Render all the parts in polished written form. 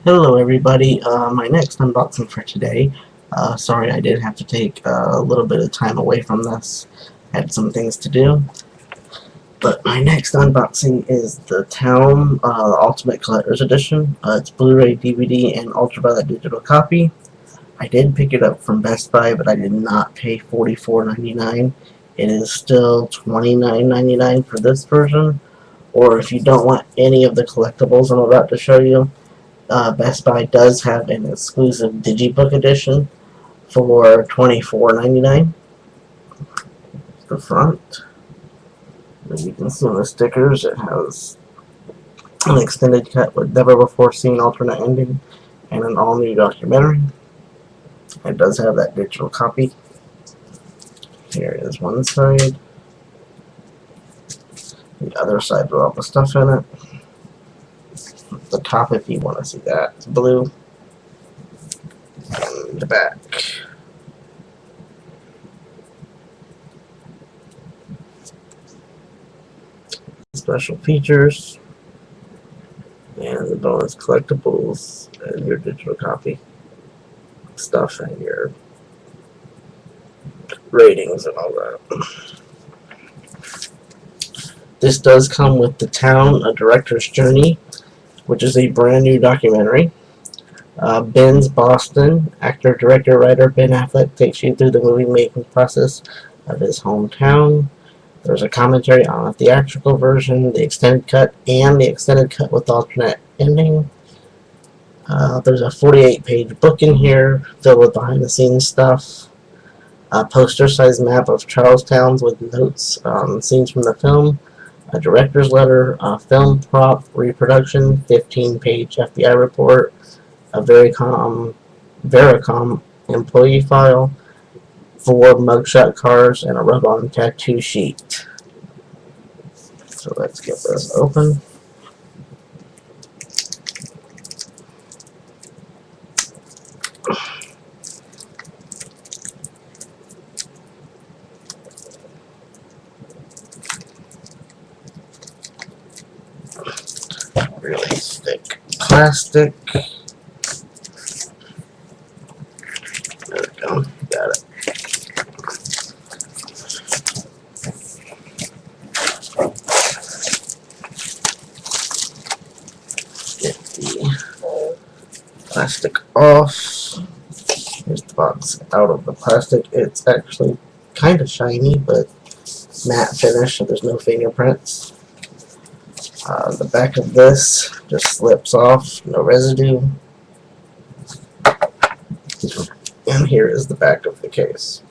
Hello everybody, my next unboxing for today, sorry I did have to take a little bit of time away from this, had some things to do, but my next unboxing is the Town Ultimate Collector's Edition. It's Blu-ray, DVD, and Ultraviolet digital copy. I did pick it up from Best Buy, but I did not pay $44.99. It is still $29.99 for this version, or if you don't want any of the collectibles I'm about to show you, Best Buy does have an exclusive Digibook edition for $24.99. The front, as you can see on the stickers, it has an extended cut with never before seen alternate ending and an all new documentary. It does have that digital copy. Here is one side, the other side with all the stuff in it. The top, if you want to see that, it's blue, and the back. Special features and the bonus collectibles and your digital copy stuff and your ratings and all that. This does come with The Town, A Director's Journey, which is a brand new documentary. Ben's Boston. Actor, director, writer Ben Affleck takes you through the movie making process of his hometown. There's a commentary on a theatrical version, the extended cut, and the extended cut with alternate ending. There's a 48-page book in here filled with behind-the-scenes stuff. A poster-sized map of Charlestown with notes on scenes from the film. A director's letter, a film prop reproduction, 15-page FBI report, a Vericom employee file, 4 mugshot cards, and a rub-on tattoo sheet. So let's get this open. Really thick plastic. There we go. Got it. Get the plastic off. Here's the box out of the plastic. It's actually kind of shiny, but matte finish, so there's no fingerprints. The back of this just slips off, no residue. And here is the back of the case.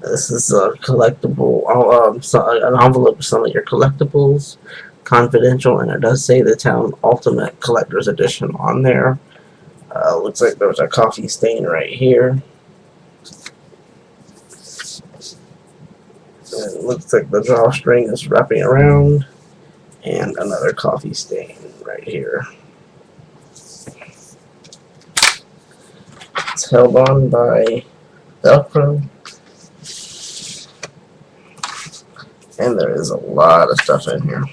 This is a collectible, an envelope with some of your collectibles, confidential, and it does say the Town Ultimate Collector's Edition on there. Looks like there's a coffee stain right here. And it looks like the drawstring is wrapping around, and another coffee stain right here. It's held on by Velcro. And there is a lot of stuff in here.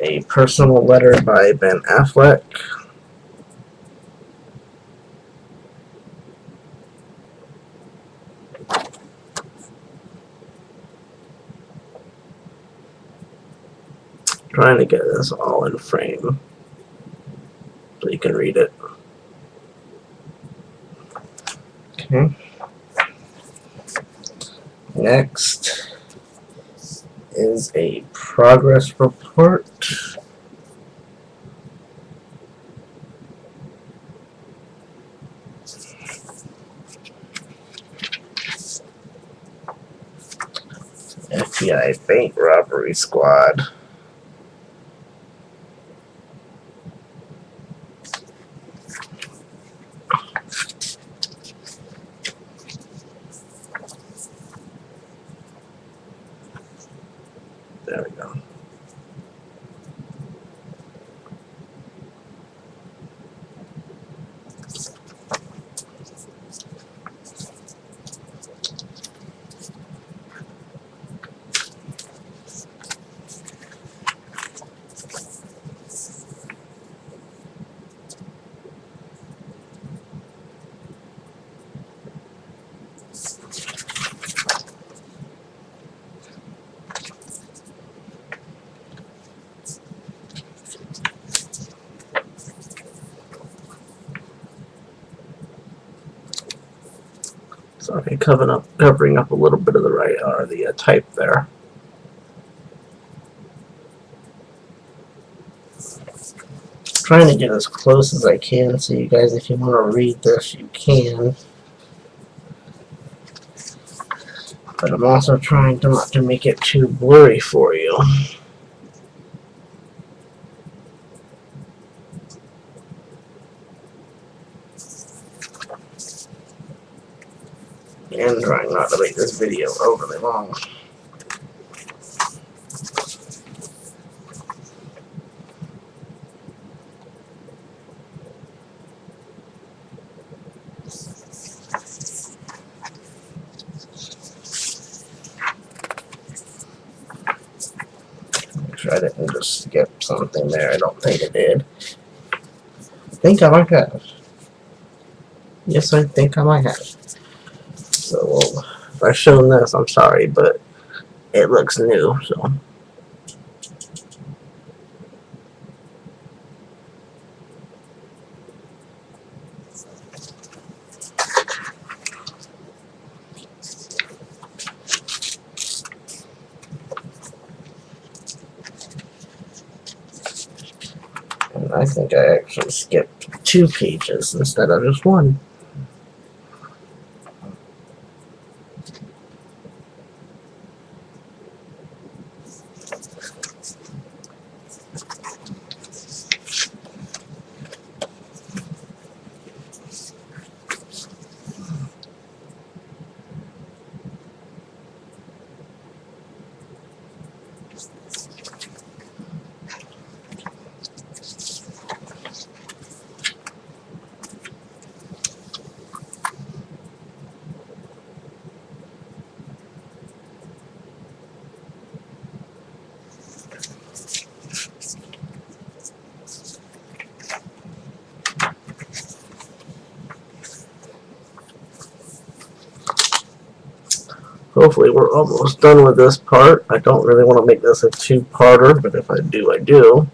A personal letter by Ben Affleck. Trying to get this all in frame so you can read it. Okay. Next is a progress report. FBI bank robbery squad. There we go. Sorry, covering up a little bit of the type there. Trying to get as close as I can, so you guys, if you want to read this, you can. But I'm also trying to not to make it too blurry for you. And trying not to make this video overly long. Make sure I didn't just skip something there. I don't think it did. I think I might have. Yes, I think I might have. So, if I've shown this, I'm sorry, but it looks new, so. And I think I actually skipped 2 pages instead of just 1. Hopefully we're almost done with this part. I don't really want to make this a 2-parter, but if I do, I do.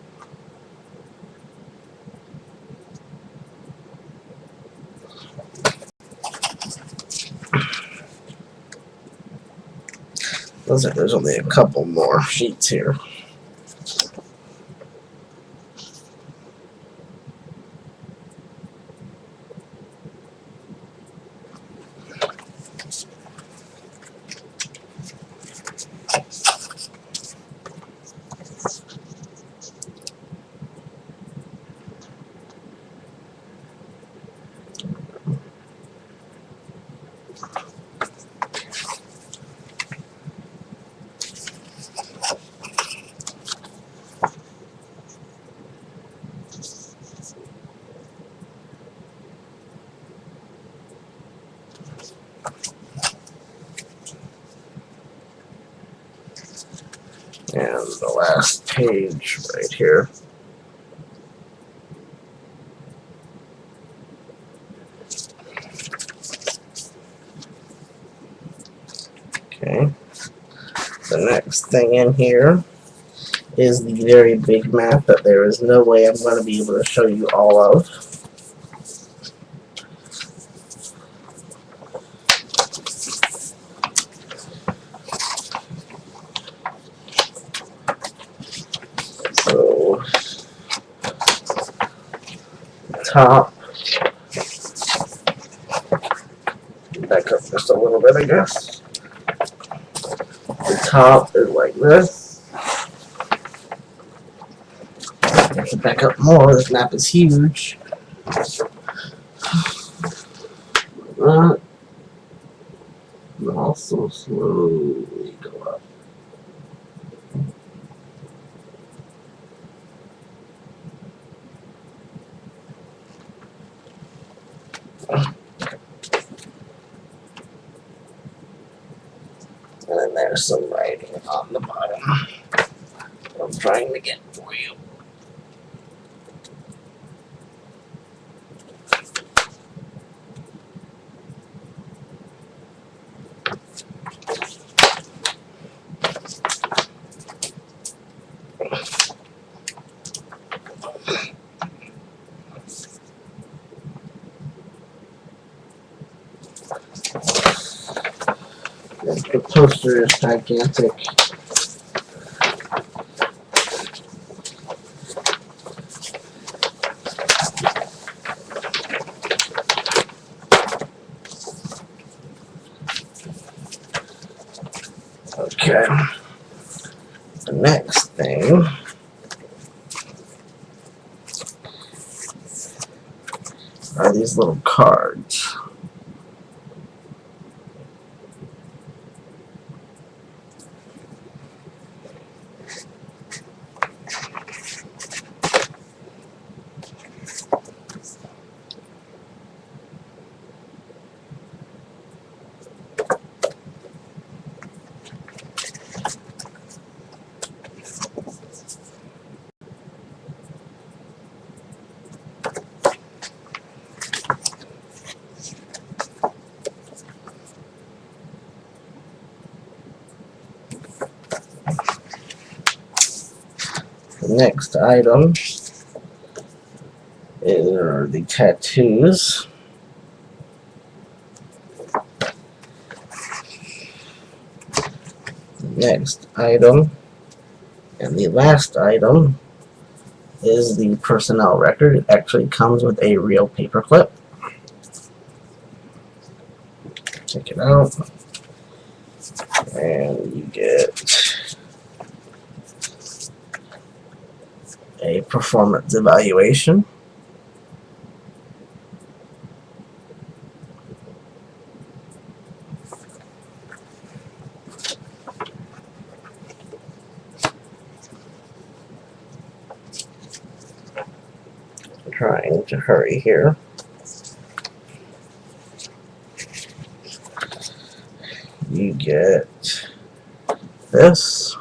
Looks like there's only a couple more sheets here. And the last page right here. Okay. The next thing in here is the very big map that there is no way I'm going to be able to show you all of. So, top, back up just a little bit, I guess. The top is like this. I have to back up more. This map is huge. That. And also slowly go up. And then there's some writing on the bottom that I'm trying to get for you. The poster is gigantic. Okay. The next thing are these little cards. The next item are the tattoos. The next item and the last item is the personnel record. It actually comes with a real paperclip. Check it out. And you get a performance evaluation. I'm trying to hurry here. You get this.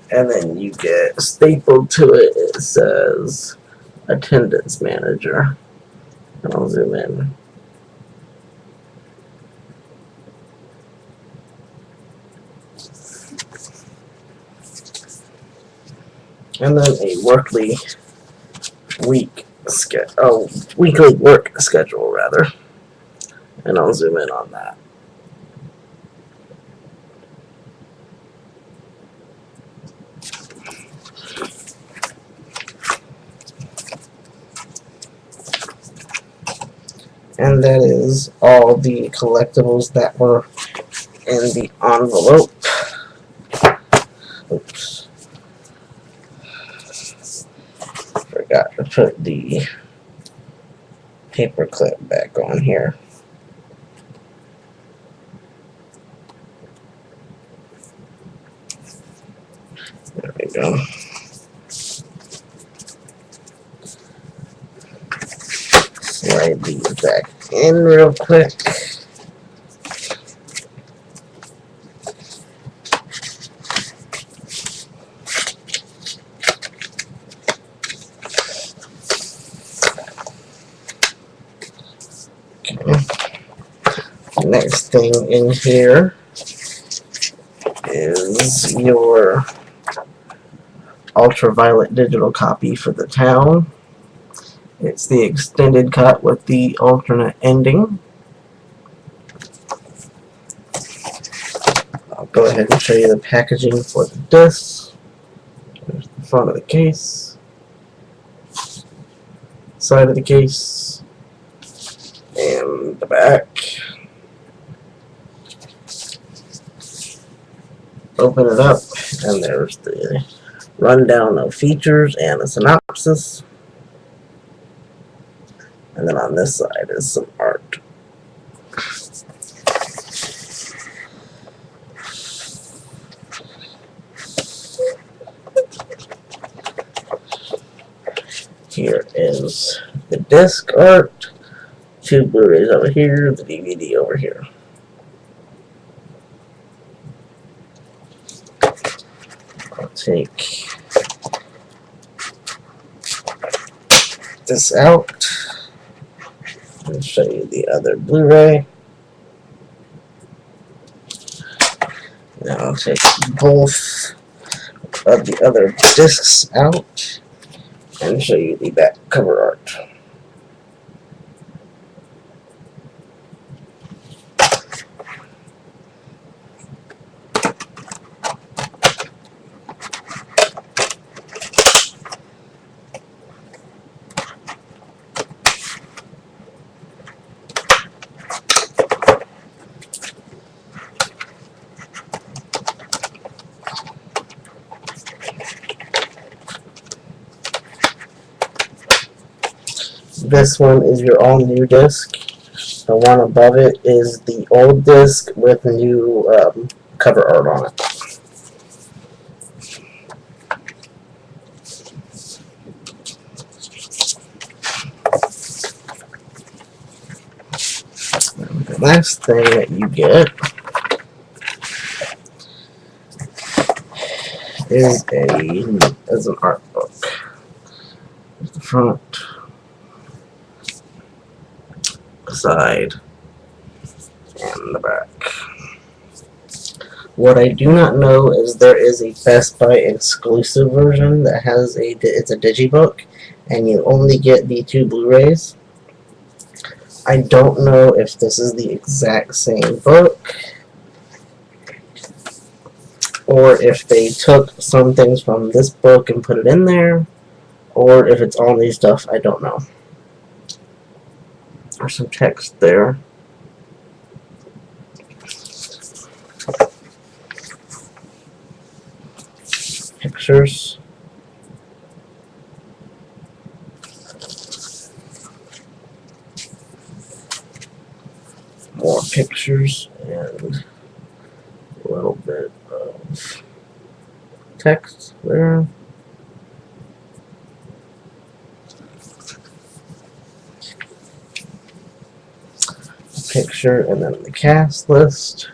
And then you get stapled to it, it says attendance manager. And I'll zoom in. And then a weekly work schedule rather. And I'll zoom in on that. And that is all the collectibles that were in the envelope. Oops. Forgot to put the paper clip back on here. There we go. Slide these back in real quick. Next thing in here is your Ultraviolet digital copy for the town. It's the extended cut with the alternate ending. I'll go ahead and show you the packaging for the disc. There's the front of the case, side of the case, and the back. Open it up, and there's the rundown of features and a synopsis. And then on this side is some art. Here is the disc art, 2 Blu-rays over here, the DVD over here. I'll take this out and show you the other Blu-ray. Now I'll take both of the other discs out and show you the back cover art. This one is your all new disc. The one above it is the old disc with new cover art on it. The last thing that you get is an art book. There's the front, the side, and the back. What I do not know is there is a Best Buy exclusive version that has it's a digibook, and you only get the 2 Blu-rays. I don't know if this is the exact same book, or if they took some things from this book and put it in there, or if it's all new stuff. I don't know. There's some text there. Pictures. More pictures and a little bit of text there. Picture and then the cast list.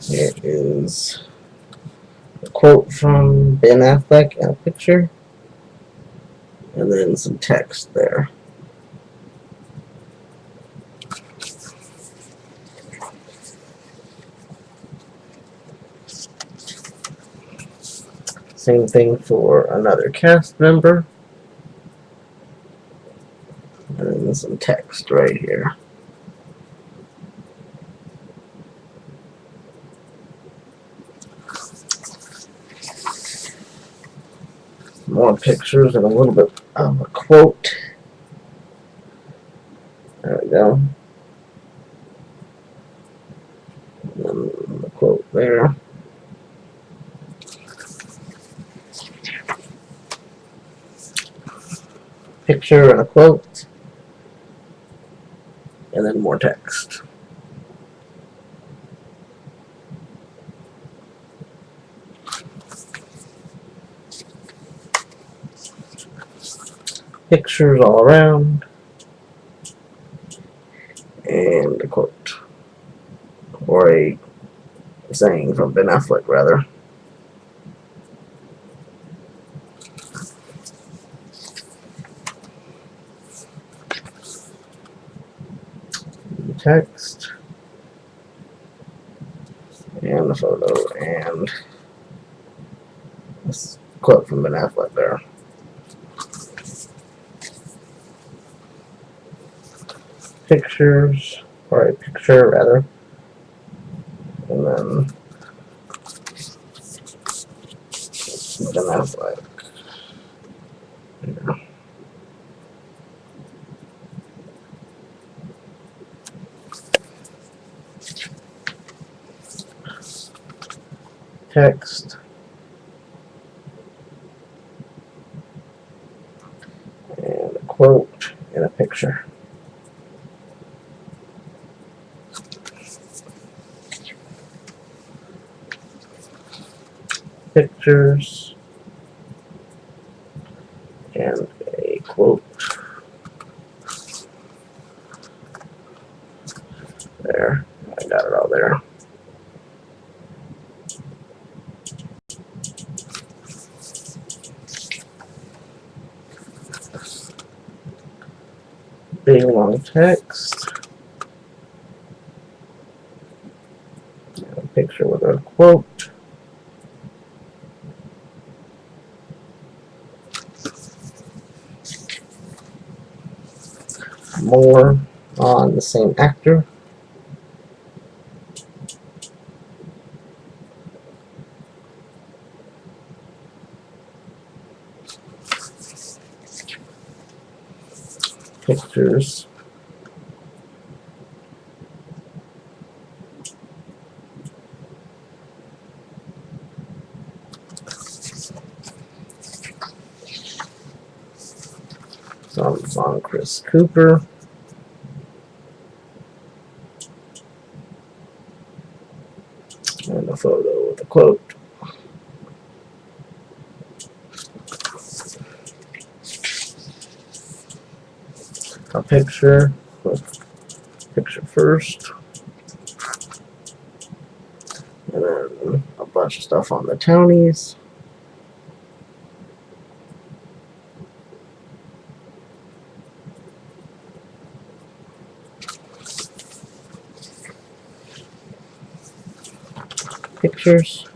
Here is a quote from Ben Affleck and a picture, and then some text there. Same thing for another cast member, and then some text right here. More pictures and a little bit of a quote. There we go. And then the quote there. Picture and a quote. And then more text. Pictures all around, and a quote, or a saying from Ben Affleck, rather. Text, and a photo, and this quote from Ben Affleck there. Pictures, or a picture rather, and then Ben Affleck. Yeah. Text, and a quote, and a picture. Pictures, and a quote. There, I got it all there. Big long text. Picture with a quote. More on the same actor. Pictures. Songs on Chris Cooper. And a photo with a quote. A picture with picture first. And then a bunch of stuff on the townies. Pictures.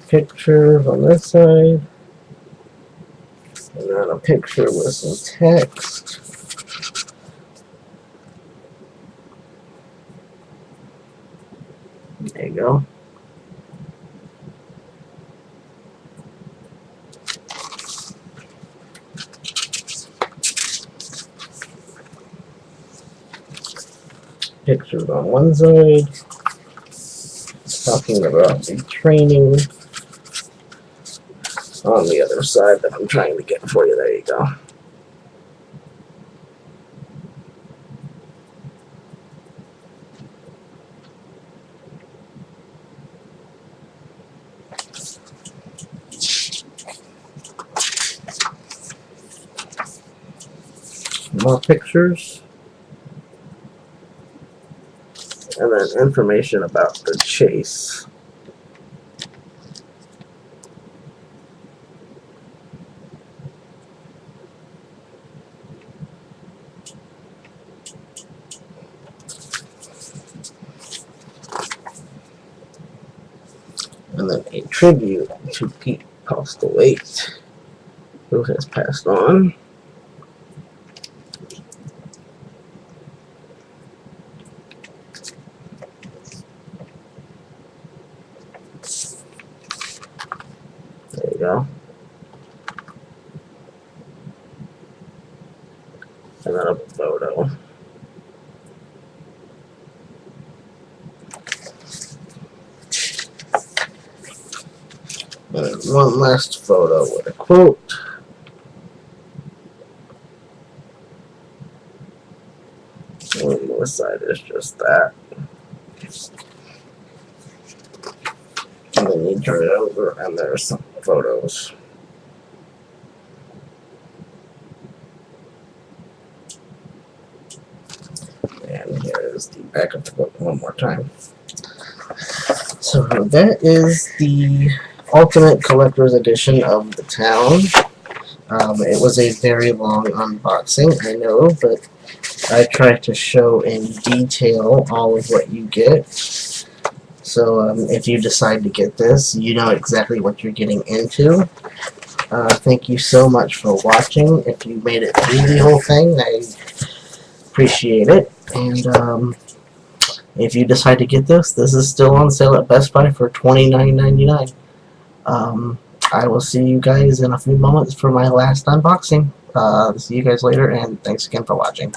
Pictures on this side. And then a picture with some text. There you go. Pictures on one side, talking about the training on the other side that I'm trying to get for you. There you go. More pictures. And then information about the chase. And then a tribute to Pete Postlewaite, who has passed on. There you go. And then a photo. And one last photo with a quote. On the side is just that. And then you turn it over and there's some photos. And here is the back of the book one more time. So that is the Ultimate Collector's Edition of The Town. It was a very long unboxing, I know, but I tried to show in detail all of what you get. So if you decide to get this, you know exactly what you're getting into. Thank you so much for watching. If you made it through the whole thing, I appreciate it. And if you decide to get this, this is still on sale at Best Buy for $29.99. I will see you guys in a few moments for my last unboxing. See you guys later, and thanks again for watching.